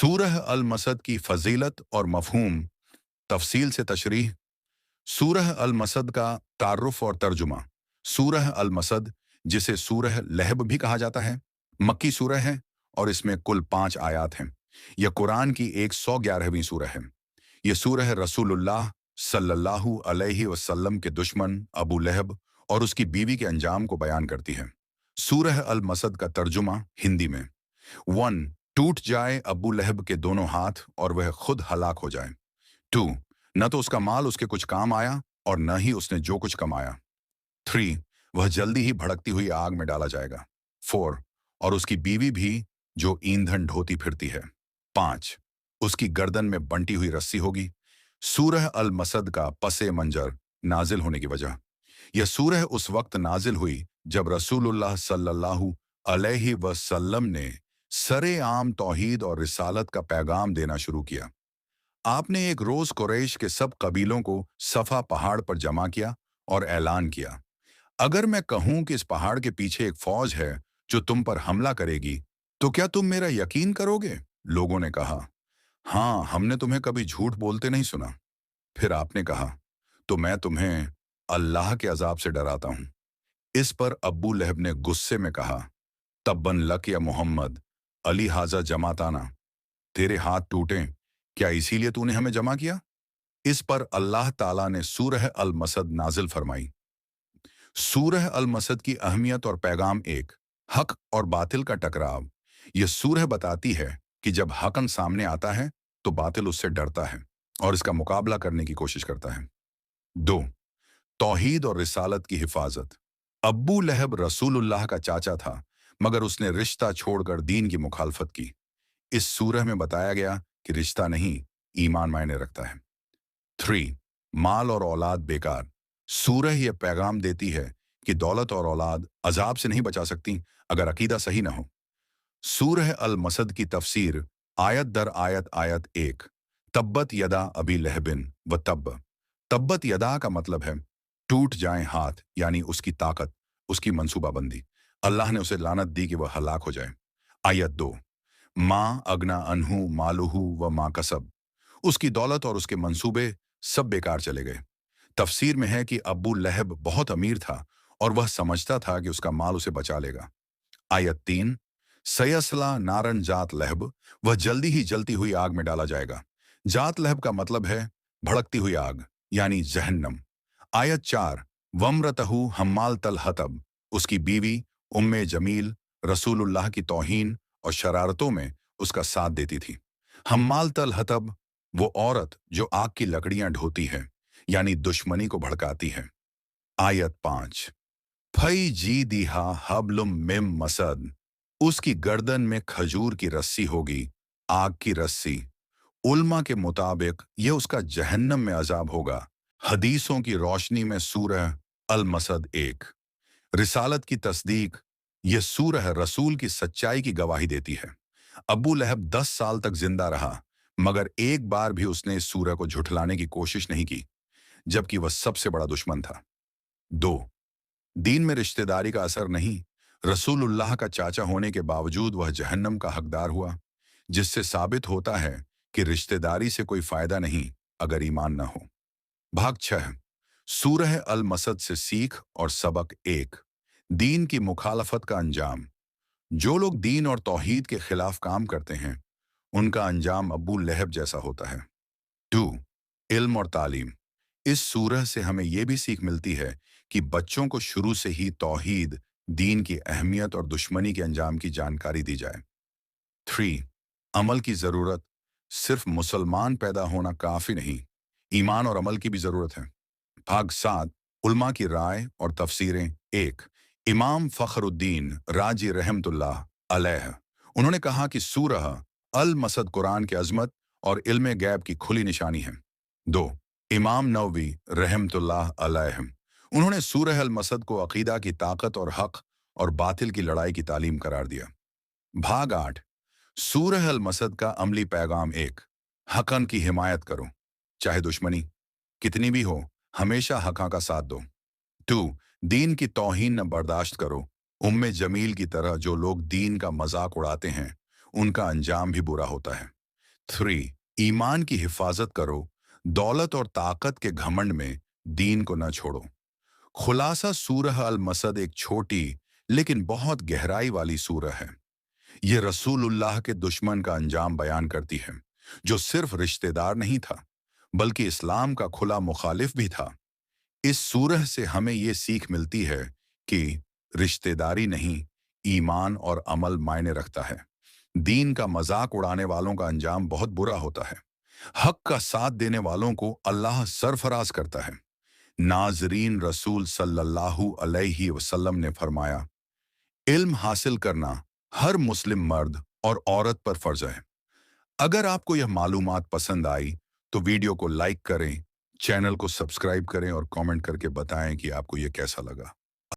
सूरह अल मसद की फजीलत और मफहूम तफसील से तशरीह। सूरह अल मसद का तारुफ और तर्जुमा। सूरह अल मसद, जिसे सूरह लहब भी कहा जाता है, मक्की सूरह है और इसमें कुल 5 आयात हैं। यह कुरान की 111वीं सूरह है। यह सूरह रसूलुल्लाह सल्लल्लाहु अलैहि वसल्लम के दुश्मन अबू लहब और उसकी बीवी के अंजाम को बयान करती है। सूरह अल मसद का तर्जुमा हिंदी में। 1, टूट जाए अबू लहब के दोनों हाथ और वह खुद हलाक हो जाए। 2, न तो उसका माल उसके कुछ काम आया और न ही उसने जो कुछ कमाया। 3, वह जल्दी ही भड़कती हुई आग में डाला जाएगा। 4, और उसकी बीवी भी जो ईंधन ढोती फिरती है। 5, उसकी गर्दन में बंटी हुई रस्सी होगी। सूरह अल मसद का पसे मंजर नाजिल होने की वजह। यह सूरह उस वक्त नाजिल हुई जब रसूलुल्लाह सल्लल्लाहु अलैहि वसल्लम ने सरे आम तौहीद और रिसालत का पैगाम देना शुरू किया। आपने एक रोज कुरैश के सब कबीलों को सफा पहाड़ पर जमा किया और ऐलान किया, अगर मैं कहूं कि इस पहाड़ के पीछे एक फौज है जो तुम पर हमला करेगी, तो क्या तुम मेरा यकीन करोगे? लोगों ने कहा, हाँ, हमने तुम्हें कभी झूठ बोलते नहीं सुना। फिर आपने कहा, तो मैं तुम्हें अल्लाह के अजाब से डराता हूं। इस पर अब्बू लहब ने गुस्से में कहा, तब्बन लक या मोहम्मद, अली हाजा जमाताना, तेरे हाथ टूटे, क्या इसीलिए तूने हमें जमा किया? इस पर अल्लाह ताला ने सूरह अल मसद नाजिल फरमाई। सूरह अल मसद की अहमियत और पैगाम। एक, हक और बातिल का टकराव। यह सूरह बताती है कि जब हकन सामने आता है तो बातिल उससे डरता है और इसका मुकाबला करने की कोशिश करता है। 2, तौहीद और रिसालत की हिफाजत। अब्बू लहब रसूलुल्लाह का चाचा था, मगर उसने रिश्ता छोड़कर दीन की मुखालफत की। इस सूरह में बताया गया कि रिश्ता नहीं, ईमान मायने रखता है। 3, माल और औलाद बेकार। सूरह यह पैगाम देती है कि दौलत और औलाद अजाब से नहीं बचा सकती अगर अकीदा सही ना हो। सूरह अल मसद की तफसीर आयत दर आयत। आयत 1, तब्बत यदा अबी लहबिन व तब्ब। तब्बत यदा का मतलब है टूट जाएं हाथ, यानी उसकी ताकत, उसकी मंसूबाबंदी। अल्लाह ने उसे लानत दी कि वह हलाक हो जाए। आयत 2, माँ अगना अनहू मालूहू व माँ कसब। उसकी दौलत और उसके मंसूबे सब बेकार चले गए। तफसीर में है कि अब्बू लहब बहुत अमीर था और वह समझता था कि उसका माल उसे बचा लेगा। आयत 3, सयसला नारन जात लहब। वह जल्दी ही जलती हुई आग में डाला जाएगा। जात लहब का मतलब है भड़कती हुई आग, यानी जहन्नम। आयत 4, वम्रतहू हम्माल तल हतब। उसकी बीवी उम्मे जमील रसूलुल्लाह की तौहीन और शरारतों में उसका साथ देती थी। हम्माल तल हतब, वो औरत जो आग की लकड़ियां ढोती है, यानी दुश्मनी को भड़काती है। आयत 5, फई जी दिहा हबलुम मिम मसद। उसकी गर्दन में खजूर की रस्सी होगी, आग की रस्सी। उल्मा के मुताबिक यह उसका जहन्नम में अजाब होगा। हदीसों की रोशनी में सूरह अल मसद। 1, रिसालत की तस्दीक। यह सूरह रसूल की सच्चाई की गवाही देती है। अबू लहब 10 साल तक जिंदा रहा, मगर एक बार भी उसने इस सूरह को झुठलाने की कोशिश नहीं की, जबकि वह सबसे बड़ा दुश्मन था। 2, दीन में रिश्तेदारी का असर नहीं। रसूलुल्लाह का चाचा होने के बावजूद वह जहन्नम का हकदार हुआ, जिससे साबित होता है कि रिश्तेदारी से कोई फायदा नहीं अगर ईमान न हो। भाग 6, सूरह अल मसद से सीख और सबक। 1, दीन की मुखालफत का अंजाम। जो लोग दीन और तौहीद के खिलाफ काम करते हैं, उनका अंजाम अब्बू लहब जैसा होता है। 2, इल्म और तालीम। इस सूरह से हमें यह भी सीख मिलती है कि बच्चों को शुरू से ही तौहीद, दीन की अहमियत और दुश्मनी के अंजाम की जानकारी दी जाए। 3, अमल की ज़रूरत। सिर्फ मुसलमान पैदा होना काफ़ी नहीं, ईमान और अमल की भी ज़रूरत है। भाग 7, उल्मा की राय और तफसीरें। 1, इमाम फ़खरुद्दीन राजी रहमतुल्लाह अलैह, उन्होंने कहा कि सूरह अल मसद कुरान के अजमत और इल्म गैब की खुली निशानी है। 2, इमाम नववी रहमतुल्लाह अलैह, उन्होंने सूरह अल मसद को अकीदा की ताकत और हक और बातिल की लड़ाई की तालीम करार दिया। भाग 8, सूरह अल मसद का अमली पैगाम। 1, हकन की हिमायत करो, चाहे दुश्मनी कितनी भी हो, हमेशा हका का साथ दो। 2, दीन की तौहीन न बर्दाश्त करो। उम्मे जमील की तरह जो लोग दीन का मजाक उड़ाते हैं, उनका अंजाम भी बुरा होता है। 3. ईमान की हिफाजत करो, दौलत और ताकत के घमंड में दीन को न छोड़ो। खुलासा सूरह अल मसद एक छोटी लेकिन बहुत गहराई वाली सूरह है। ये रसूलुल्लाह के दुश्मन का अंजाम बयान करती है, जो सिर्फ रिश्तेदार नहीं था, बल्कि इस्लाम का खुला मुखालिफ भी था। इस सूरह से हमें ये सीख मिलती है कि रिश्तेदारी नहीं, ईमान और अमल मायने रखता है। दीन का मजाक उड़ाने वालों का अंजाम बहुत बुरा होता है। हक का साथ देने वालों को अल्लाह सरफराज करता है। नाजरीन, रसूल सल्लल्लाहु अलैहि वसल्लम ने फरमाया, इल्म हासिल करना हर मुस्लिम मर्द और औरत पर फर्ज है। अगर आपको यह मालूमात पसंद आई तो वीडियो को लाइक करें, चैनल को सब्सक्राइब करें और कमेंट करके बताएं कि आपको यह कैसा लगा।